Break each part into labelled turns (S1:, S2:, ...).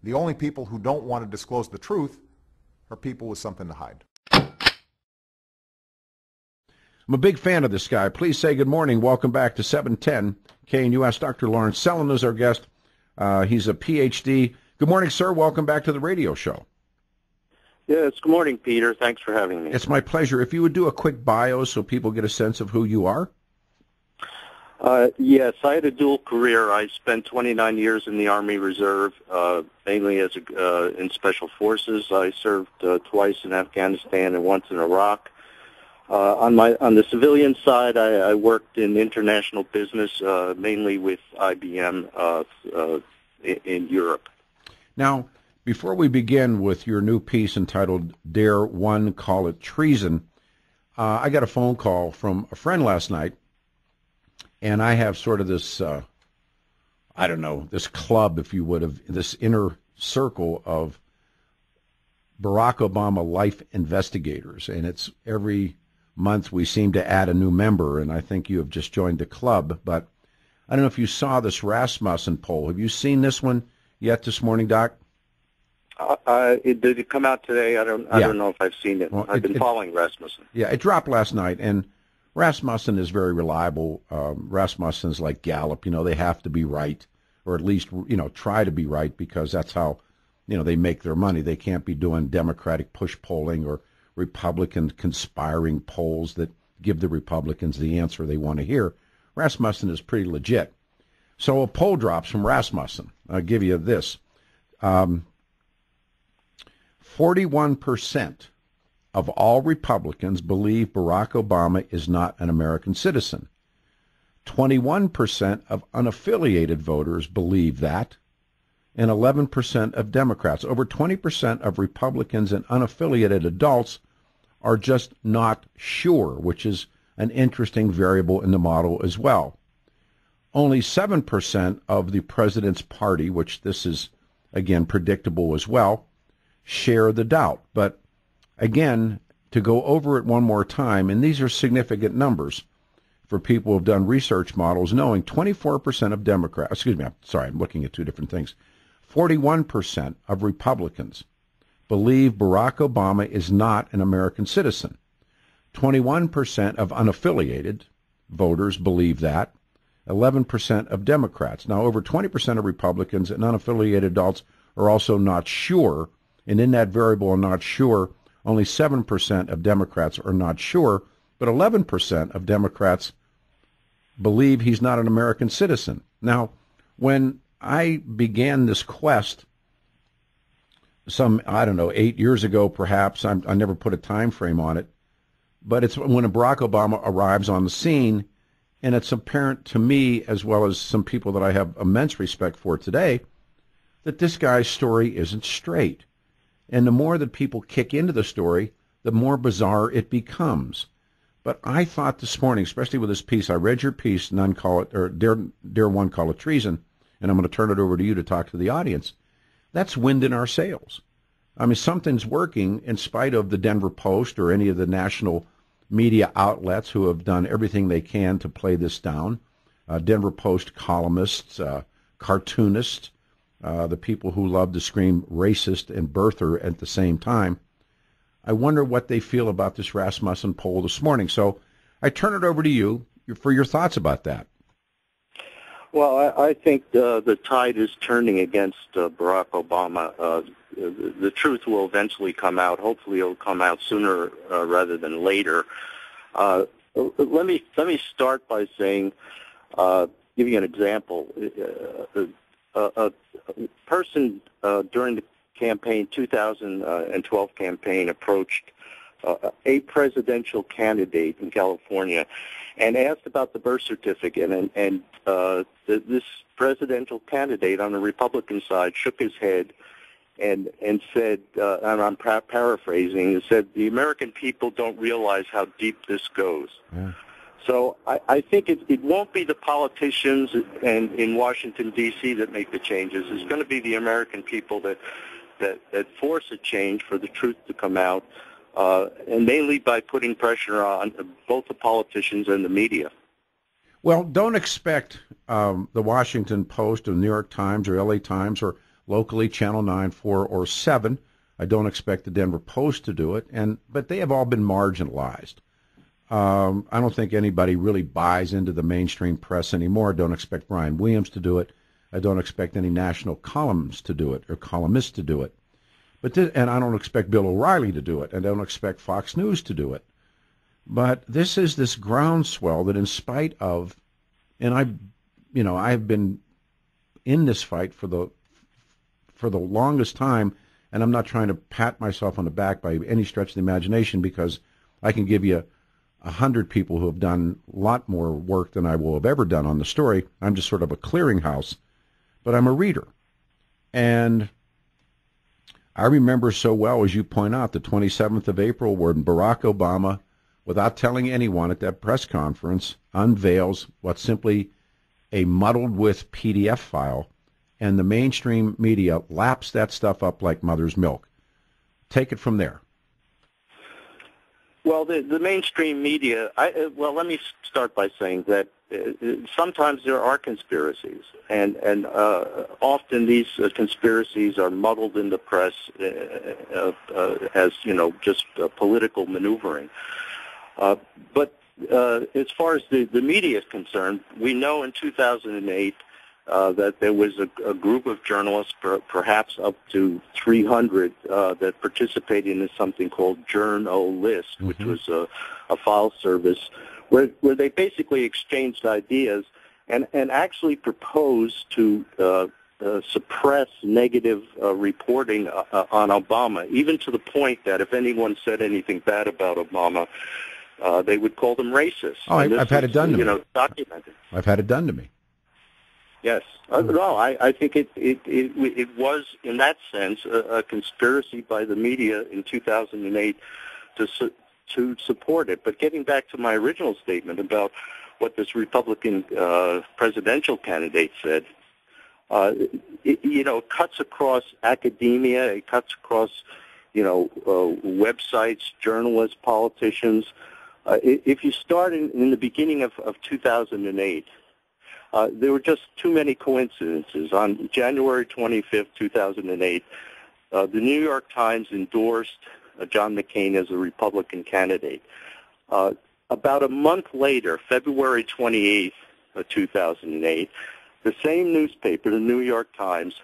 S1: The only people who don't want to disclose the truth are people with something to hide.
S2: I'm a big fan of this guy. Please say good morning. Welcome back to 710 KNUS. Dr. Lawrence Sellin is our guest. He's a Ph.D. Good morning, sir. Welcome back to the radio show.
S3: Yes, good morning, Peter. Thanks for having me.
S2: It's my pleasure. If you would do a quick bio so people get a sense of who you are.
S3: Yes, I had a dual career. I spent 29 years in the Army Reserve, mainly as in Special Forces. I served twice in Afghanistan and once in Iraq. On the civilian side, I worked in international business, mainly with IBM in Europe.
S2: Now, before we begin with your new piece entitled "Dare One Call It Treason," I got a phone call from a friend last night, and I have sort of this, I don't know, this club, if you would, of this inner circle of Barack Obama life investigators, and it's every month we seem to add a new member, and I think you have just joined the club. But I don't know if you saw this Rasmussen poll. Have you seen this one yet this morning, Doc?
S3: Did it come out today? I don't know if I've seen it.
S2: Well,
S3: I've been following Rasmussen.
S2: Yeah, it dropped last night, and Rasmussen is very reliable. Rasmussen's like Gallup. They have to be right, or at least, try to be right, because that's how, they make their money. They can't be doing Democratic push polling or Republican conspiring polls that give the Republicans the answer they want to hear. Rasmussen is pretty legit. So a poll drops from Rasmussen. I'll give you this. 41% of all Republicans believe Barack Obama is not an American citizen. 21% of unaffiliated voters believe that, and 11% of Democrats. Over 20% of Republicans and unaffiliated adults are just not sure, which is an interesting variable in the model as well. Only 7% of the president's party, which this is, again, predictable as well, share the doubt. But again, to go over it one more time, and these are significant numbers for people who have done research models, knowing 24% of Democrats, I'm looking at two different things. 41% of Republicans believe Barack Obama is not an American citizen. 21% of unaffiliated voters believe that. 11% of Democrats. Now, over 20% of Republicans and unaffiliated adults are also not sure. And in that variable of not sure, only 7% of Democrats are not sure, but 11% of Democrats believe he's not an American citizen. Now, when I began this quest some, 8 years ago perhaps, I never put a time frame on it, but it's when Barack Obama arrives on the scene, and it's apparent to me, as well as some people that I have immense respect for today, that this guy's story isn't straight. And the more that people kick into the story, the more bizarre it becomes. But I thought this morning, especially with this piece, I read your piece, None Call It, or Dare One Call It Treason, and I'm going to turn it over to you to talk to the audience. That's wind in our sails. I mean, something's working in spite of the Denver Post or any of the national media outlets who have done everything they can to play this down. Denver Post columnists, cartoonists, the people who love to scream racist and birther at the same time. I wonder what they feel about this Rasmussen poll this morning. So I turn it over to you for your thoughts about that.
S3: Well, I think the tide is turning against Barack Obama. The truth will eventually come out. Hopefully, it'll come out sooner rather than later. Let me start by saying, giving an example. A person during the 2012 campaign approached a presidential candidate in California and asked about the birth certificate, and this presidential candidate on the Republican side shook his head and said, and I'm paraphrasing, and said, the American people don't realize how deep this goes. Yeah. So I think it won't be the politicians and in Washington, D.C. that make the changes. It's going to be the American people that force a change for the truth to come out, and mainly by putting pressure on both the politicians and the media.
S2: Well, don't expect the Washington Post or New York Times or L.A. Times or locally, Channel 9, 4, or 7. I don't expect the Denver Post to do it, but they have all been marginalized. I don't think anybody really buys into the mainstream press anymore. I don't expect Brian Williams to do it. I don't expect any national columns to do it or columnists to do it. And I don't expect Bill O'Reilly to do it. I don't expect Fox News to do it. But this is this groundswell that, in spite of, and I've been in this fight for the longest time, and I'm not trying to pat myself on the back by any stretch of the imagination, because I can give you 100 people who have done a lot more work than I will have ever done on the story. I'm just sort of a clearinghouse, but I'm a reader. And I remember so well, as you point out, the 27th of April, when Barack Obama, without telling anyone at that press conference, unveils what's simply a muddled with PDF file, and the mainstream media laps that stuff up like mother's milk. Take it from there.
S3: Well, the mainstream media, let me start by saying that sometimes there are conspiracies, and often these conspiracies are muddled in the press as, just political maneuvering. But as far as the media is concerned, we know in 2008 that there was a group of journalists, perhaps up to 300, that participated in something called Journalist, which was a file service where they basically exchanged ideas and actually proposed to suppress negative reporting on Obama, even to the point that if anyone said anything bad about Obama, they would call them racist.
S2: Oh, I've had it done to me.
S3: Documented.
S2: I've had it done to me.
S3: Yes. No, I think it was, in that sense, a conspiracy by the media in 2008 to support it. But getting back to my original statement about what this Republican presidential candidate said, it cuts across academia, it cuts across, websites, journalists, politicians. If you start in the beginning of 2008, there were just too many coincidences. On January 25th, 2008, the New York Times endorsed John McCain as a Republican candidate. About a month later, February 28th, 2008, the same newspaper, the New York Times,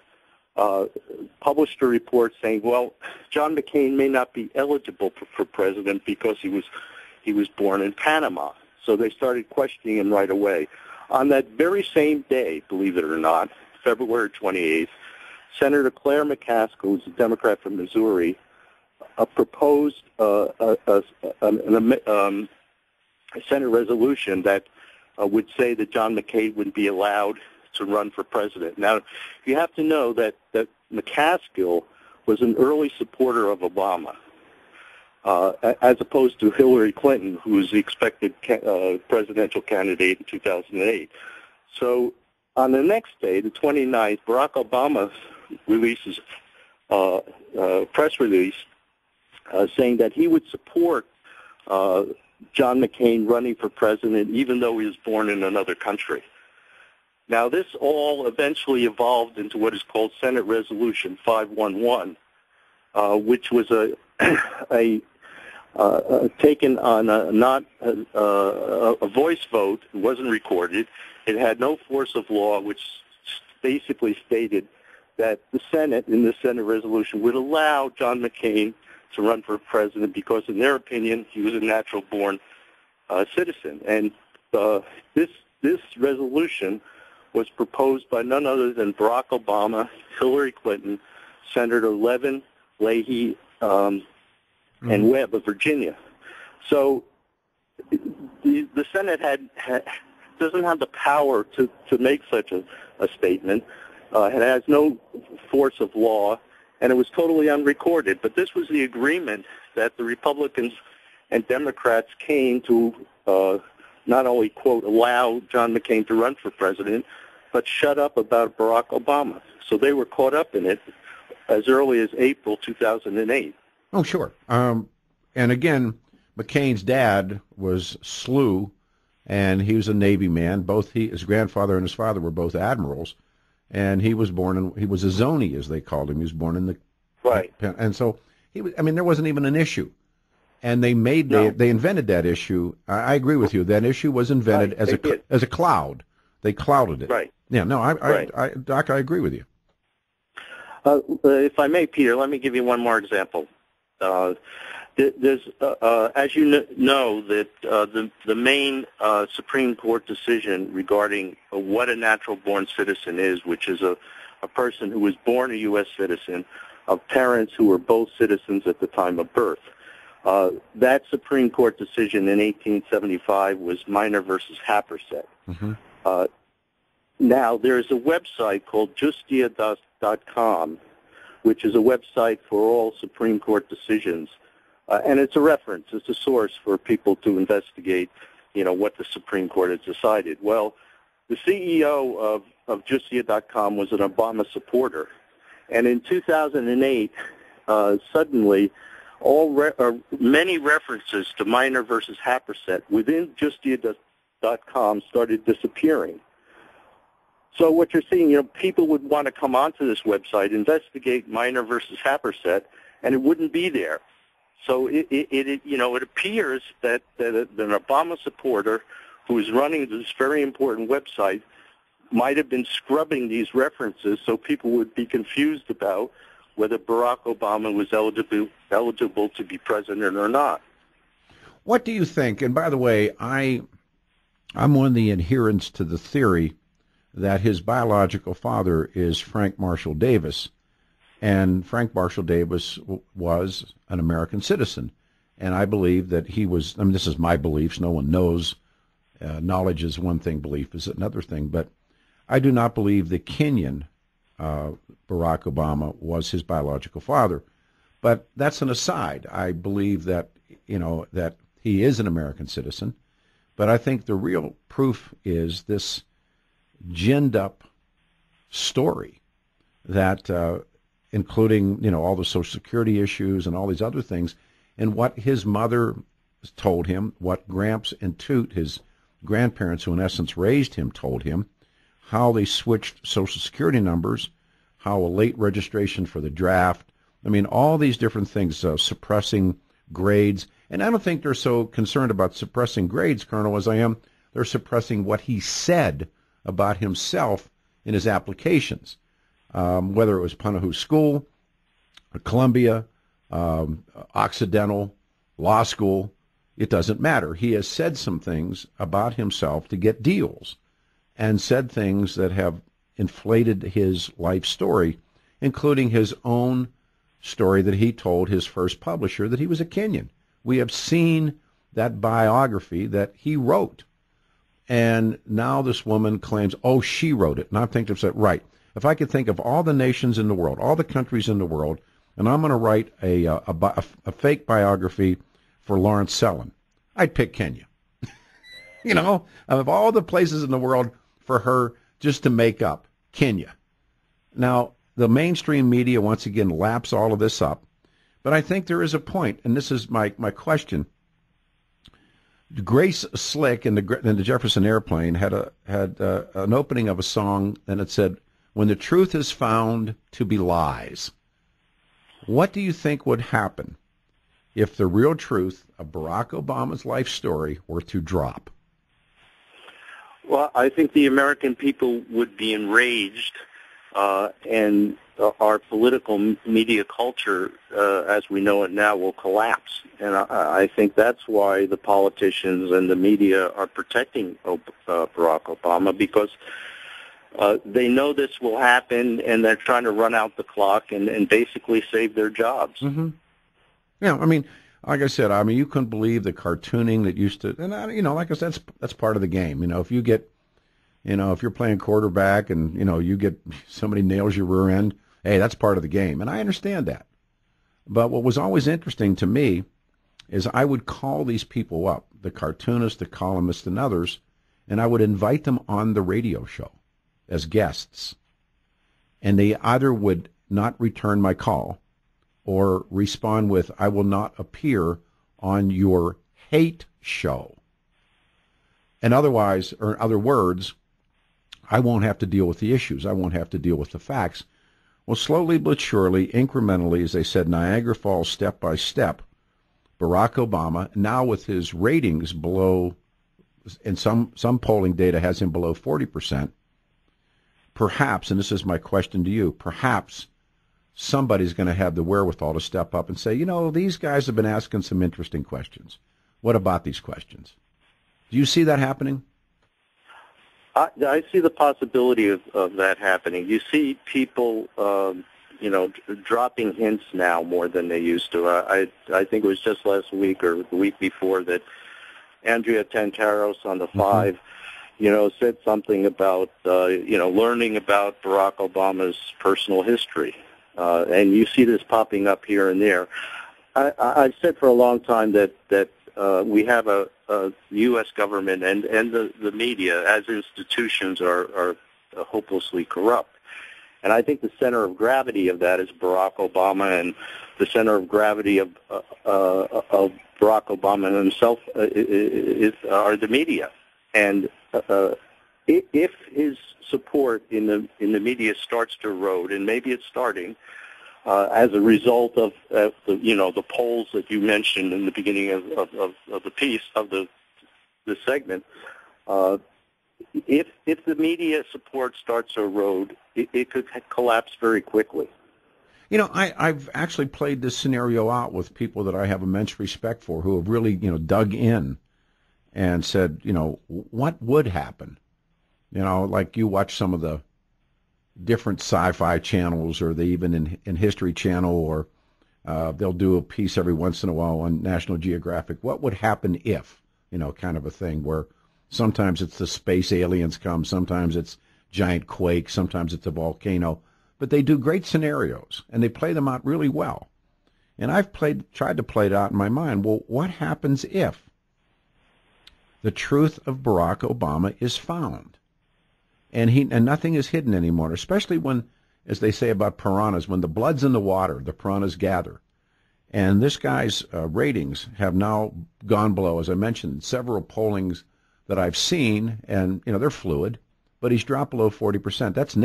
S3: published a report saying, well, John McCain may not be eligible for president because he was born in Panama. So they started questioning him right away. On that very same day, believe it or not, February 28th, Senator Claire McCaskill, who's a Democrat from Missouri, proposed a Senate resolution that would say that John McCain would be allowed to run for president. Now, you have to know that McCaskill was an early supporter of Obama, as opposed to Hillary Clinton, who was the expected presidential candidate in 2008. So on the next day, the 29th, Barack Obama releases a press release saying that he would support John McCain running for president even though he was born in another country. Now, this all eventually evolved into what is called Senate Resolution 511, which was taken on a voice vote. It wasn't recorded. It had no force of law, which basically stated that the Senate, in the Senate resolution, would allow John McCain to run for president because, in their opinion, he was a natural-born citizen. And this resolution was proposed by none other than Barack Obama, Hillary Clinton, Senator Levin, Leahy, and Webb of Virginia. So the Senate doesn't have the power to make such a statement. It has no force of law, and it was totally unrecorded. But this was the agreement that the Republicans and Democrats came to not only, quote, allow John McCain to run for president, but shut up about Barack Obama. So they were caught up in it as early as April 2008.
S2: Oh, sure. And again, McCain's dad was SLU, and he was a Navy man. Both his grandfather and his father were both admirals. and he was a Zoni, as they called him. He was born in the
S3: Right.
S2: and so he was. I mean, there wasn't even an issue, and they invented that issue. I agree with you. That issue was invented as a cloud. They clouded it.
S3: Right.
S2: Yeah. No. Doc, I agree with you.
S3: If I may, Peter, let me give you one more example. There's, as you know, that the main Supreme Court decision regarding what a natural-born citizen is, which is a person who was born a U.S. citizen of parents who were both citizens at the time of birth. That Supreme Court decision in 1875 was Minor versus Happersett.
S2: Mm-hmm.
S3: Now, there's a website called justia.com, which is a website for all Supreme Court decisions. And it's a reference, it's a source for people to investigate, what the Supreme Court has decided. Well, the CEO of justia.com was an Obama supporter. And in 2008, suddenly, many references to Minor versus Happersett within justia.com started disappearing. So what you're seeing, people would want to come onto this website, investigate Minor versus Happersett, and it wouldn't be there. So it appears that an Obama supporter who is running this very important website might have been scrubbing these references so people would be confused about whether Barack Obama was eligible to be president or not.
S2: What do you think? And by the way, I'm one of the adherents to the theory that his biological father is Frank Marshall Davis, and Frank Marshall Davis was an American citizen. And I believe that he was, this is my beliefs, no one knows. Knowledge is one thing, belief is another thing. But I do not believe the Kenyan Barack Obama was his biological father. But that's an aside. I believe that, that he is an American citizen. But I think the real proof is this ginned up story that including all the Social Security issues and all these other things, and what his mother told him, what Gramps and Toot, his grandparents who in essence raised him, told him, how they switched Social Security numbers, how a late registration for the draft, all these different things, suppressing grades. And I don't think they're so concerned about suppressing grades, Colonel, as I am. They're suppressing what he said about himself in his applications, whether it was Punahou School, Columbia, Occidental, law school, it doesn't matter. He has said some things about himself to get deals and said things that have inflated his life story, including his own story that he told his first publisher that he was a Kenyan. We have seen that biography that he wrote. And now this woman claims, she wrote it. And I'm thinking, right, if I could think of all the nations in the world, all the countries in the world, and I'm going to write a fake biography for Lawrence Sellin, I'd pick Kenya. Of all the places in the world for her just to make up, Kenya. Now, the mainstream media, once again, laps all of this up. But I think there is a point, and this is my question. Grace Slick in the Jefferson Airplane had an opening of a song, and it said, "When the truth is found to be lies." What do you think would happen if the real truth of Barack Obama's life story were to drop?
S3: Well, I think the American people would be enraged, and our political media culture, as we know it now, will collapse. And I think that's why the politicians and the media are protecting Barack Obama, because they know this will happen, and they're trying to run out the clock and basically save their jobs.
S2: Mm-hmm. Yeah, like I said, you couldn't believe the cartooning that used to, and like I said, that's part of the game. If you get, if you're playing quarterback and you get somebody nails your rear end, hey, that's part of the game, and I understand that. But what was always interesting to me is I would call these people up, the cartoonists, the columnists, and others, and I would invite them on the radio show as guests, and they either would not return my call or respond with, "I will not appear on your hate show." And otherwise, or in other words, I won't have to deal with the issues. I won't have to deal with the facts. Well, slowly but surely, incrementally, as they said, Niagara Falls, step by step, Barack Obama, now with his ratings below, and some polling data has him below 40%, perhaps, and this is my question to you, perhaps somebody's going to have the wherewithal to step up and say, you know, these guys have been asking some interesting questions. What about these questions? Do you see that happening?
S3: I see the possibility of that happening. You see people, dropping hints now more than they used to. I think it was just last week or the week before that Andrea Tantaros on the Five, said something about, learning about Barack Obama's personal history. And you see this popping up here and there. I've said for a long time that we have a U.S. government and the media as institutions are hopelessly corrupt. And I think the center of gravity of that is Barack Obama, and the center of gravity of Barack Obama himself are the media. And if his support in the media starts to erode, and maybe it's starting, as a result of the polls that you mentioned in the beginning of the piece of the segment, if the media support starts to erode, it could collapse very quickly.
S2: I've actually played this scenario out with people that I have immense respect for, who have really dug in and said, what would happen? Like you watch some of the different sci-fi channels, or they even in History Channel, or they'll do a piece every once in a while on National Geographic. What would happen if, kind of a thing, where sometimes it's the space aliens come, sometimes it's giant quake, sometimes it's a volcano. But they do great scenarios, and they play them out really well. And I've tried to play it out in my mind. Well, what happens if the truth of Barack Obama is found? And nothing is hidden anymore, especially when, as they say about piranhas, when the blood's in the water, the piranhas gather. And this guy's ratings have now gone below, as I mentioned, several pollings that I've seen, and they're fluid, but he's dropped below 40%. That's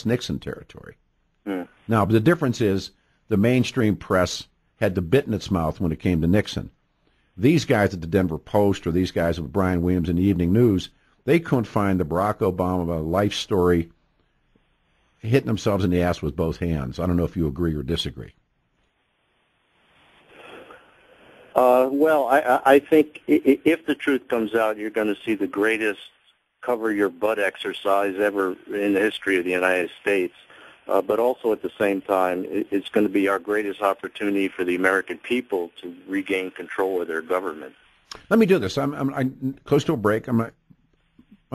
S2: Nixon territory. Mm. Now, the difference is the mainstream press had the bit in its mouth when it came to Nixon. These guys at the Denver Post, or these guys with Brian Williams in the Evening News, they couldn't find the Barack Obama life story hitting themselves in the ass with both hands. I don't know if you agree or disagree.
S3: Well, I think if the truth comes out, you're going to see the greatest cover your butt exercise ever in the history of the United States. But also at the same time, it's going to be our greatest opportunity for the American people to regain control of their government.
S2: Let me do this. I'm close to a break. I'm going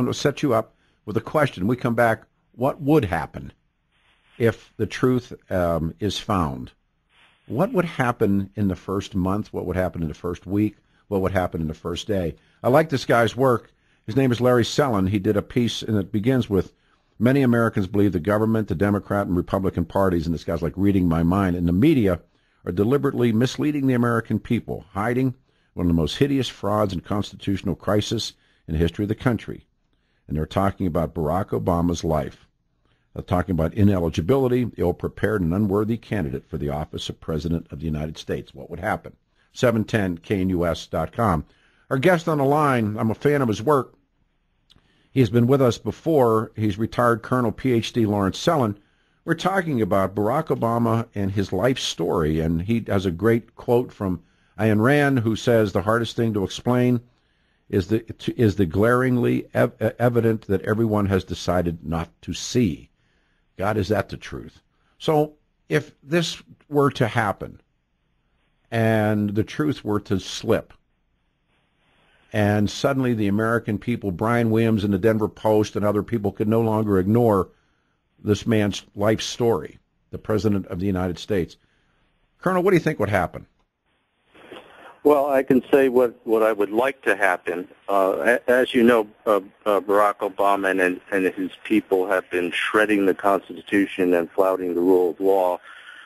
S2: to set you up with a question. We come back. What would happen if the truth is found? What would happen in the first month? What would happen in the first week? What would happen in the first day? I like this guy's work. His name is Larry Sellin. He did a piece, and it begins with, many Americans believe the government, the Democrat and Republican parties, and this guy's like reading my mind, and the media are deliberately misleading the American people, hiding one of the most hideous frauds and constitutional crisis in the history of the country. And they're talking about Barack Obama's life. They're talking about ineligibility, the ill-prepared and unworthy candidate for the office of President of the United States. What would happen? 710knus.com. Our guest on the line, I'm a fan of his work. He's been with us before. He's retired Colonel Ph.D. Lawrence Sellin. We're talking about Barack Obama and his life story, and he has a great quote from Ayn Rand, who says the hardest thing to explain is the glaringly evident that everyone has decided not to see. God, is that the truth? So if this were to happen and the truth were to slip, and suddenly the American people, Brian Williams and the Denver Post and other people, could no longer ignore this man's life story, the President of the United States. Colonel, what do you think would happen?
S3: Well, I can say what I would like to happen. As you know, Barack Obama and his people have been shredding the Constitution and flouting the rule of law.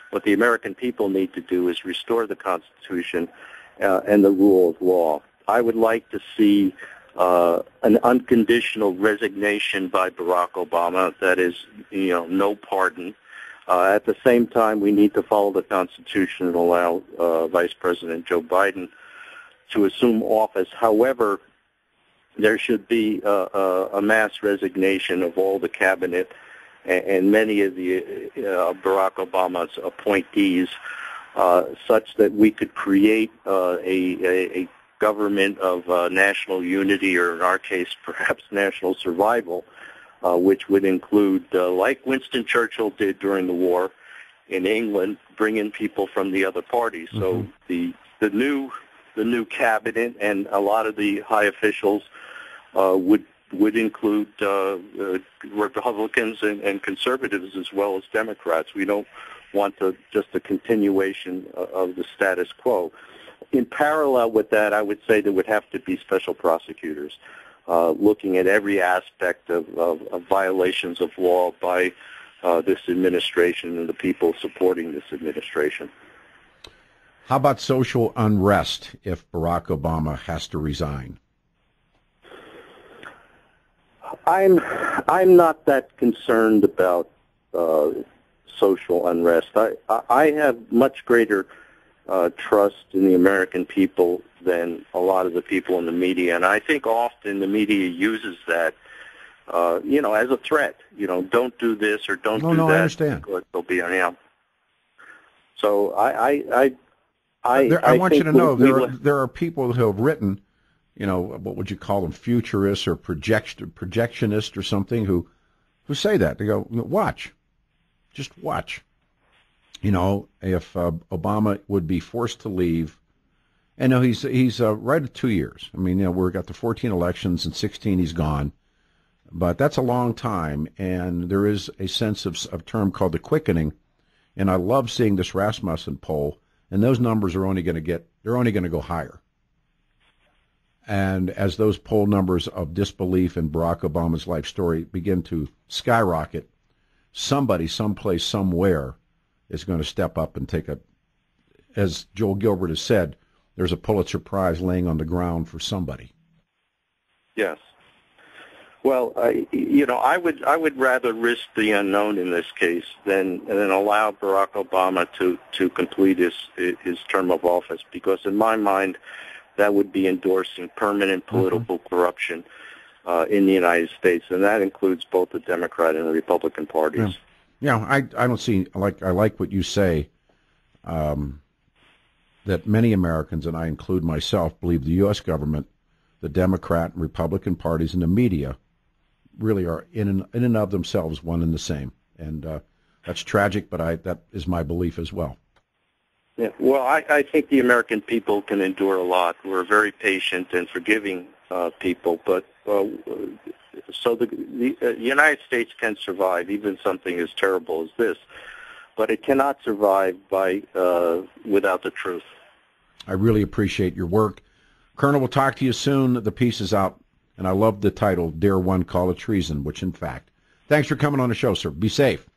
S3: What the American people need to do is restore the Constitution and the rule of law. I would like to see an unconditional resignation by Barack Obama, that is, no pardon. At the same time, we need to follow the Constitution and allow Vice President Joe Biden to assume office. However, there should be a mass resignation of all the cabinet and many of the Barack Obama's appointees, such that we could create a government of national unity, or in our case, perhaps national survival, which would include, like Winston Churchill did during the war in England, bring in people from the other parties. So the new cabinet and a lot of the high officials would include Republicans and conservatives as well as Democrats. We don't want just a continuation of the status quo. In parallel with that, I would say there would have to be special prosecutors looking at every aspect of violations of law by this administration and the people supporting this administration.
S2: How about social unrest if Barack Obama has to resign?
S3: I'm not that concerned about social unrest. I have much greater trust in the American people than a lot of the people in the media, and I think often the media uses that, as a threat. Don't do this or don't do that.
S2: No, I understand.
S3: They'll be on. So I
S2: want you to know there are people who have written, what would you call them, futurists or projectionists or something, who say that. They go, just watch. If Obama would be forced to leave, and no, he's right at 2 years. I mean, we've got the 14 elections, and 16 he's gone, but that's a long time, and there is a sense of a term called the quickening, and I love seeing this Rasmussen poll, and those numbers are only going to go higher. And as those poll numbers of disbelief in Barack Obama's life story begin to skyrocket, somebody, someplace, somewhere is going to step up and take as Joel Gilbert has said, there's a Pulitzer Prize laying on the ground for somebody.
S3: Yes. Well, I would rather risk the unknown in this case than allow Barack Obama to complete his term of office, because in my mind, that would be endorsing permanent political corruption in the United States, and that includes both the Democrat and the Republican parties.
S2: Yeah, I don't see, I like what you say, that many Americans, and I include myself, believe the U.S. government, the Democrat and Republican parties, and the media really are in and of themselves one and the same. And that's tragic, but that is my belief as well.
S3: Yeah, well, I think the American people can endure a lot. We're very patient and forgiving people, but so the United States can survive even something as terrible as this, but it cannot survive without the truth.
S2: I really appreciate your work. Colonel, we'll talk to you soon. The piece is out, and I love the title, Dare One Call It Treason, which in fact. Thanks for coming on the show, sir. Be safe.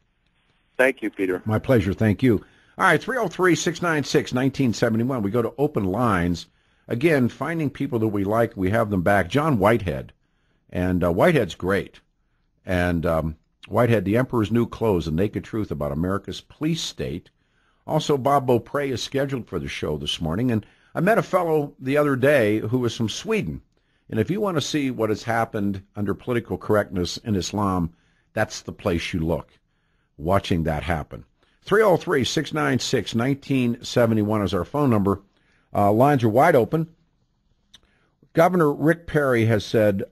S3: Thank you, Peter.
S2: My pleasure. Thank you. All right, 303-696-1971. We go to open lines. Again, finding people that we like, we have them back. John Whitehead. And Whitehead's great. And Whitehead, The Emperor's New Clothes, A Naked Truth About America's Police State. Also, Bob Beaupre is scheduled for the show this morning. And I met a fellow the other day who was from Sweden. And if you want to see what has happened under political correctness in Islam, that's the place you look, watching that happen. 303-696-1971 is our phone number. Lines are wide open. Governor Rick Perry has said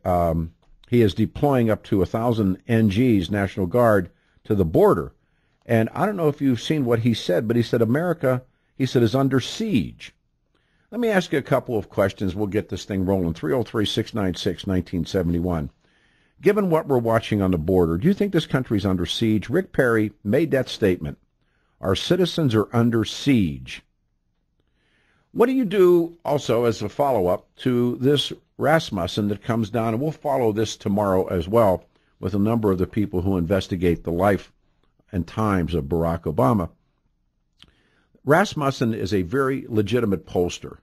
S2: he is deploying up to 1,000 NGs, National Guard, to the border. And I don't know if you've seen what he said, but he said America, is under siege. Let me ask you a couple of questions. We'll get this thing rolling. 303-696-1971. Given what we're watching on the border, do you think this country's under siege? Rick Perry made that statement. Our citizens are under siege. What do you do also as a follow-up to this Rasmussen that comes down, and we'll follow this tomorrow as well with a number of the people who investigate the life and times of Barack Obama. Rasmussen is a very legitimate pollster,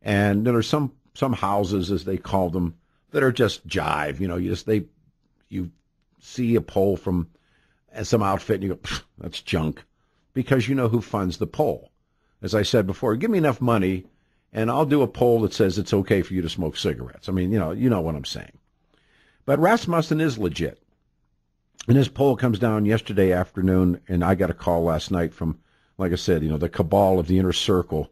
S2: and there are some houses, as they call them, that are just jive. You see a poll from some outfit and you go, that's junk, because you know who funds the poll. As I said before, give me enough money and I'll do a poll that says it's okay for you to smoke cigarettes. I mean, you know what I'm saying. But Rasmussen is legit. And his poll comes down yesterday afternoon, and I got a call last night from, like I said, the cabal of the inner circle.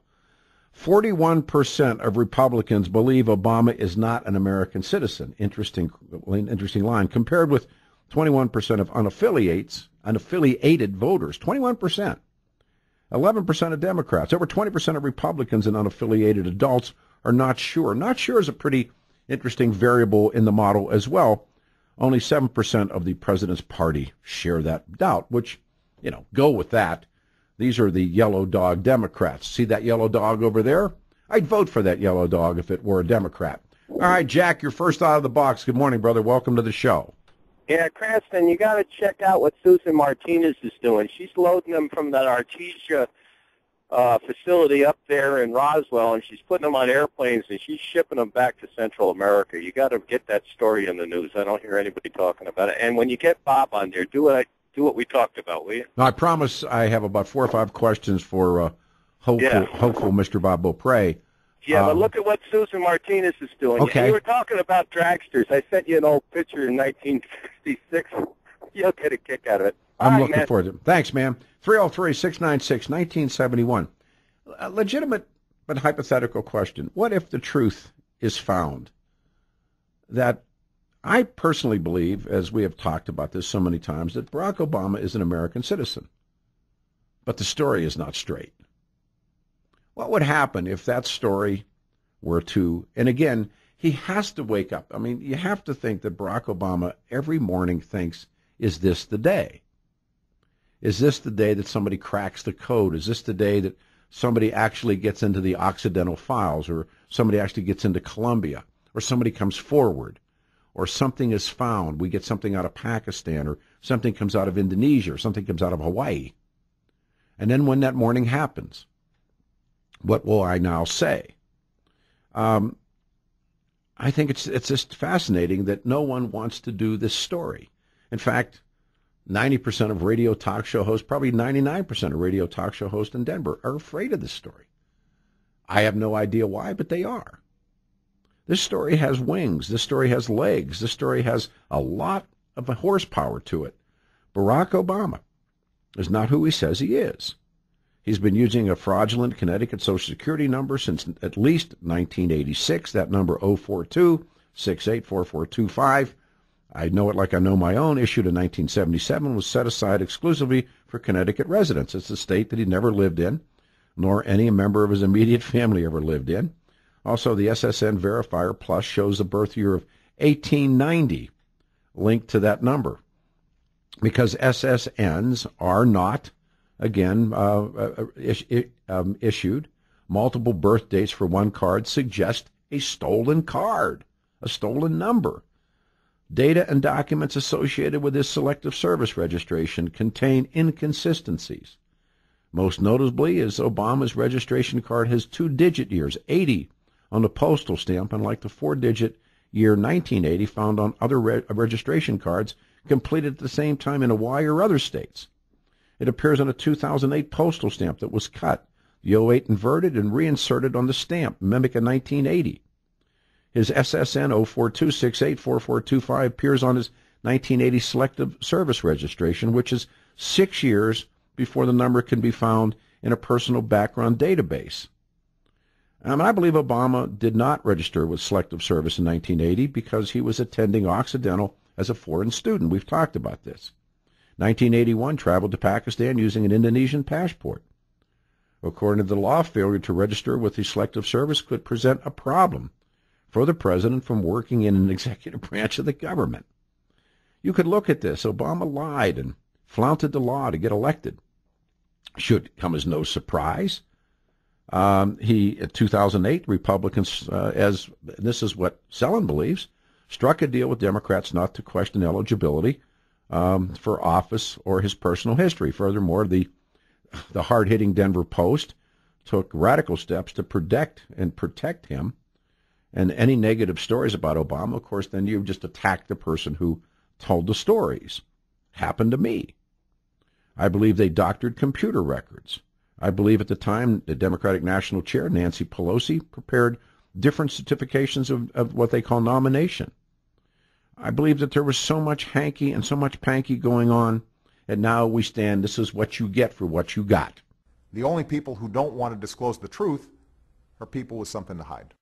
S2: 41% of Republicans believe Obama is not an American citizen. Interesting line. Compared with 21% of unaffiliated voters. 21%. 11% of Democrats. Over 20% of Republicans and unaffiliated adults are not sure. Not sure is a pretty interesting variable in the model as well. Only 7% of the president's party share that doubt, which, go with that. These are the yellow dog Democrats. See that yellow dog over there? I'd vote for that yellow dog if it were a Democrat. All right, Jack, you're first out of the box. Good morning, brother. Welcome to the show.
S4: Yeah, Cranston, you got to check out what Susan Martinez is doing. She's loading them from that Artesia facility up there in Roswell, and she's putting them on airplanes, and she's shipping them back to Central America. You got to get that story in the news. I don't hear anybody talking about it. And when you get Bob on there, do what we talked about, will you?
S2: Now, I promise I have about 4 or 5 questions for hopeful Mr. Bob Beaupre.
S4: Yeah, but look at what Susan Martinez is doing.
S2: Okay.
S4: You were talking about dragsters. I sent you an old picture in 1966. You'll get a kick out of it.
S2: I'm looking forward to it. Thanks, man. 303-696-1971. A legitimate but hypothetical question. What if the truth is found that I personally believe, as we have talked about this so many times, that Barack Obama is an American citizen, but the story is not straight? What would happen if that story were to, and again, he has to wake up. I mean, you have to think that Barack Obama every morning thinks, is this the day? Is this the day that somebody cracks the code? Is this the day that somebody actually gets into the Occidental files, or somebody actually gets into Colombia, or somebody comes forward, or something is found? We get something out of Pakistan, or something comes out of Indonesia, or something comes out of Hawaii. And then when that morning happens, what will I now say? I think it's just fascinating that no one wants to do this story. In fact, 90% of radio talk show hosts, probably 99% of radio talk show hosts in Denver are afraid of this story. I have no idea why, but they are. This story has wings. This story has legs. This story has a lot of horsepower to it. Barack Obama is not who he says he is. He's been using a fraudulent Connecticut Social Security number since at least 1986, that number 042-684425. I know it like I know my own, issued in 1977, was set aside exclusively for Connecticut residents. It's a state that he never lived in, nor any member of his immediate family ever lived in. Also, the SSN Verifier Plus shows the birth year of 1890 linked to that number, because SSNs are not, again, issued. Multiple birth dates for one card suggest a stolen card, a stolen number. Data and documents associated with this selective service registration contain inconsistencies. Most notably is Obama's registration card has 2-digit years, 80, on the postal stamp, unlike the 4-digit year 1980 found on other registration cards completed at the same time in Hawaii or other states. It appears on a 2008 postal stamp that was cut, the 08 inverted and reinserted on the stamp, mimicking 1980. His SSN 042684425 appears on his 1980 selective service registration, which is 6 years before the number can be found in a personal background database. I believe Obama did not register with selective service in 1980 because he was attending Occidental as a foreign student. We've talked about this. 1981, traveled to Pakistan using an Indonesian passport. According to the law, failure to register with the selective service could present a problem for the president from working in an executive branch of the government. You could look at this. Obama lied and flaunted the law to get elected. Should come as no surprise. In 2008, Republicans, as this is what Sellin believes, struck a deal with Democrats not to question eligibility for office or his personal history. Furthermore, the hard-hitting Denver Post took radical steps to protect him And any negative stories about Obama, of course, then you've just attacked the person who told the stories. Happened to me. I believe they doctored computer records. I believe at the time the Democratic National Chair, Nancy Pelosi, prepared different certifications of what they call nomination. I believe that there was so much hanky and so much panky going on, and now we stand, this is what you get for what you got.
S1: The only people who don't want to disclose the truth are people with something to hide.